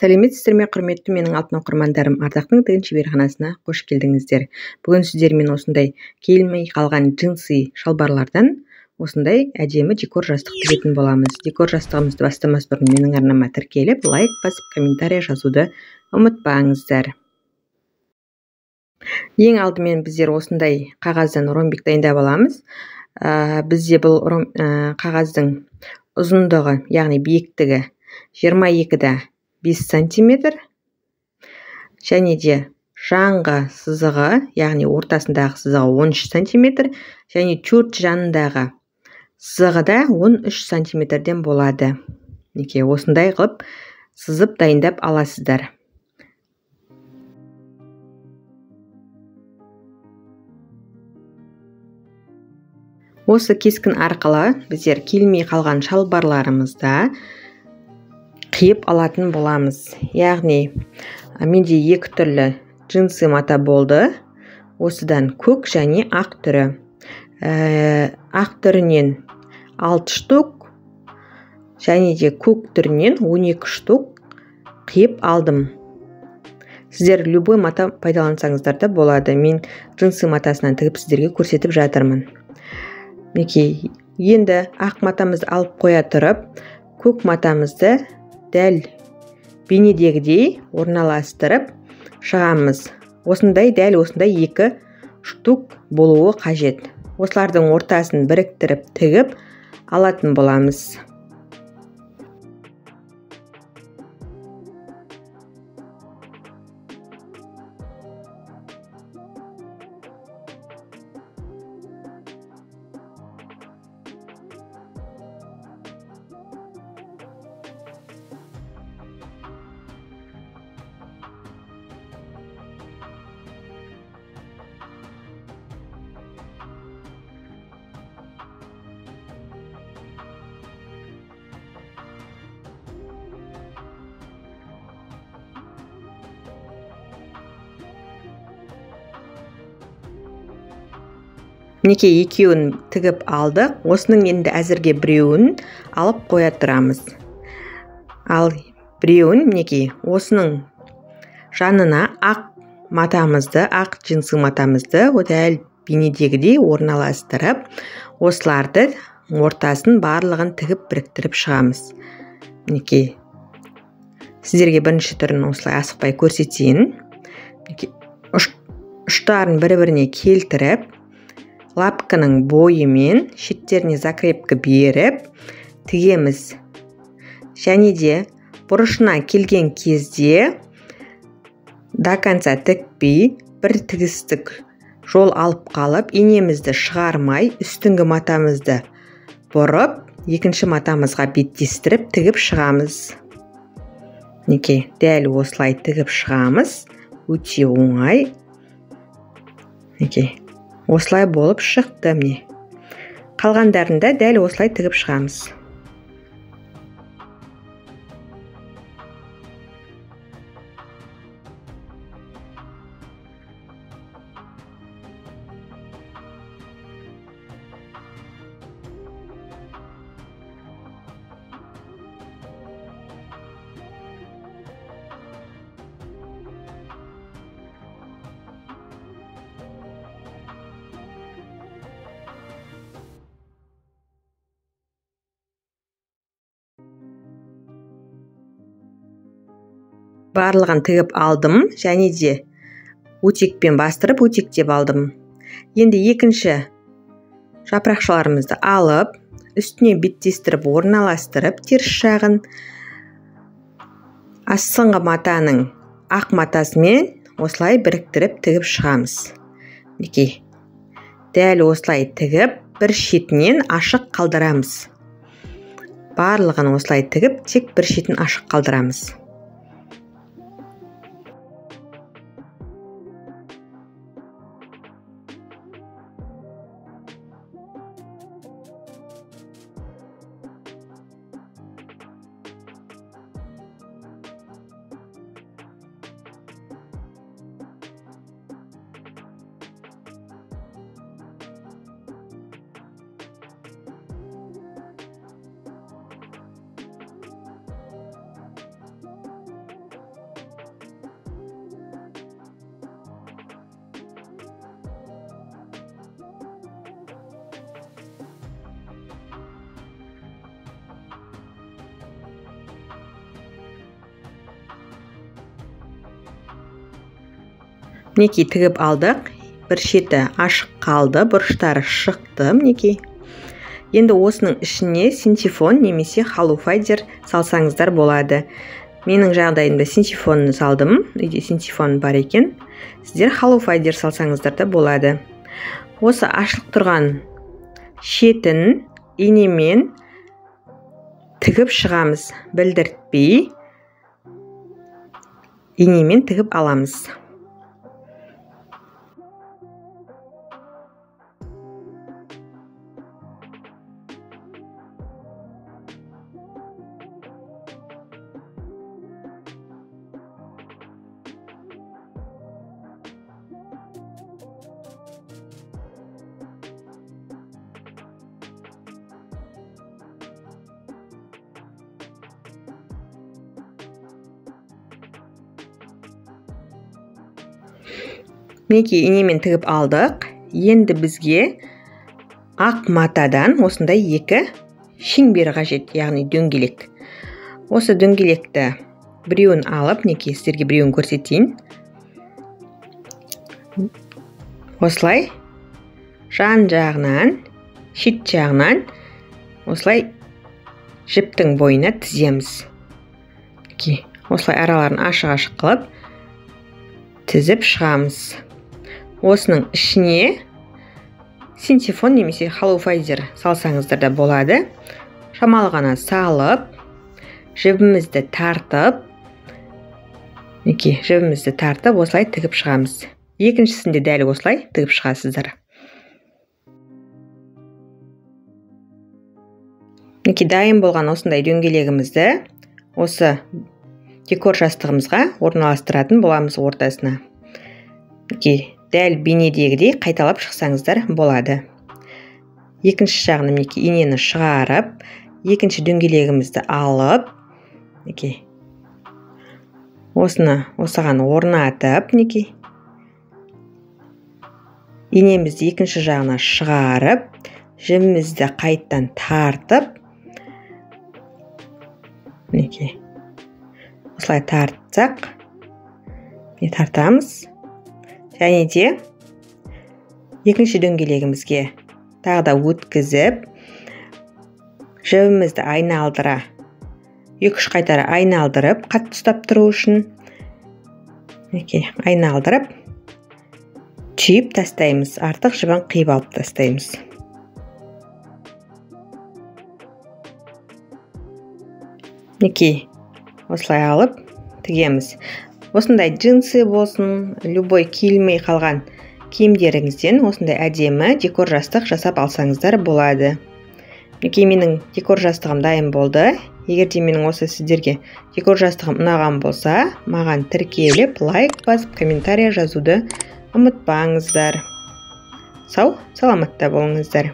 Сәлеметсіздер ме, құрметті менің алтын оқырмандарым, Ардақтың тігін шеберханасына қош келдіңіздер. Бүгін сіздермен осындай келмей қалған джинсы шалбарлардан осындай әдемі декор жастық тігетін боламыз. Декор жастығымызды бастамас бұрын менің арнама тіркеліп, лайк басып, комментарий жазуды ұмытпаңыздар. Ең алдымен біздер осындай қағаздан ромбик дайындап аламыз. Бізде бұл қағаздың ұзындығы, яғни биіктігі 22-да 5 сантиметр, және де жанғы сызығы, яғни ортасындағы сызығы 13 сантиметр, және төрт жанындағы сызығы да 13 сантиметрден болады. Осындай қылып сызып дайындап аласыздар. Осы кескін арқылы біздер келмей қалған шалбарларымызда қиып алатын боламыз. Яғни, менде екі түрлі джинсы мата болды. Осыдан көк және ақ түрі. Ақ түрінен 6 штук, және де көк түрінен 12 штук қиып алдым. Сіздер любой мата пайдалансаңыздар да болады. Мен джинсы матасынан тігіп сіздерге көрсетіп жатырмын. Енді ақ матамызды алып қоя тұрып, көк матамызды дәл бейнедегідей орналастырып шығамыз. Дәл осындай 2 штук болуы қажет. Осылардың ортасын біріктіріп тігіп алатын боламыз. Екеуін тігіп алдық. Осының енді әзірге біреуін алып қоя тұрамыз. Ал біреуін осының жанына ақ матамызды, ақ джинсы матамызды дәл бейнедегідей орналастырып, осыларды ортасын барлығын тігіп біріктіріп шығамыз. Сіздерге бірінші түрін осылай асықпай көрсетейін. Ұштарын бір-біріне келтіріп, лапканың бойымен шеттеріне закрепкі беріп тігеміз. Және де бұрышына келген кезде до конца тікпей, бір тігістік жол алып қалып, инемізді шығармай, үстіңгі матамызды бұрып, екінші матамызға беттестіріп тігіп шығамыз. Дәл осылай тігіп шығамыз. Өте оңай. Осылай болып шықты. Қалғандарында дәл осылай тігіп шығамыз. Барлығын тігіп алдым, және де өтекпен бастырып өтектеп алдым. Енді екінші жапырақшаларымызды алып, үстіне беттестіріп орналастырып, теріс жағын астыңғы матаның ақ матасымен осылай біріктіріп тігіп шығамыз. Дәл осылай тігіп, бір шетінен ашық қалдырамыз. Барлығын осылай тігіп, тек бір шетін ашық қалдырамыз. Мінекей тігіп алдық. Бір шеті ашық қалды, бұрыштары шықты. Мінекей. Енді осының ішіне синтефон немесе халофайдер салсаңыздар болады. Менің жағдайымда синтефонны салдым. Үйде синтефон бар екен. Сіздер халофайдер салсаңыздар да болады. Осы ашылып тұрған шетін инемен тігіп шығамыз. Білдіртпей инемен тігіп аламыз. Мінекей инемен тігіп алдық. Енді бізге ақ матадан осындай екі шеңбер қажет, яғни дөңгелек. Осы дөңгелекті біреуін алып, мінекей сіздерге біреуін көрсетейін. Осылай жан жағынан, шет жағынан осылай жіптің бойына тіземіз. Осылай араларын ашық-ашық қылып тізіп шығамыз. Осының ішіне синтефон немесе халофайдер салсаңыздар да болады. Шамалы ғана салып, жібімізді тартып, осылай тігіп шығамыз. Екіншісінде дәл осылай тігіп шығасыздар. Дайын болған осындай дөңгелегімізді осы декор жастығымызға орналастыратын боламыз ортасына. Дәл бейнедегідей қайталап шықсаңыздар болады. Екінші жағына инені шығарып, екінші дөңгелегімізді алып, осыған орнатып, инемізді екінші жағына шығарып, жібімізді қайттан тартып, осылай тартсақ, тартамыз. Және де екінші дөңгелегімізге тағы да өткізіп, жібімізді айналдыра, 2-3 қайтара айналдырып, қатты ұстап тұру үшін айналдырып, түйіп тастаймыз. Артық жібін қиып алып тастаймыз. Осылай алып тігеміз. Осындай джинсы болсын, любой киілмей қалған киімдеріңізден осындай әдемі декор жастық жасап алсаңыздар болады. Менің декор жастығым дайын болды. Егер де менің осы сіздерге декор жастығым ұнаған болса, маған тіркеліп, лайк басып, комментария жазуды ұмытпаңыздар. Сау, саламатта болыңыздар.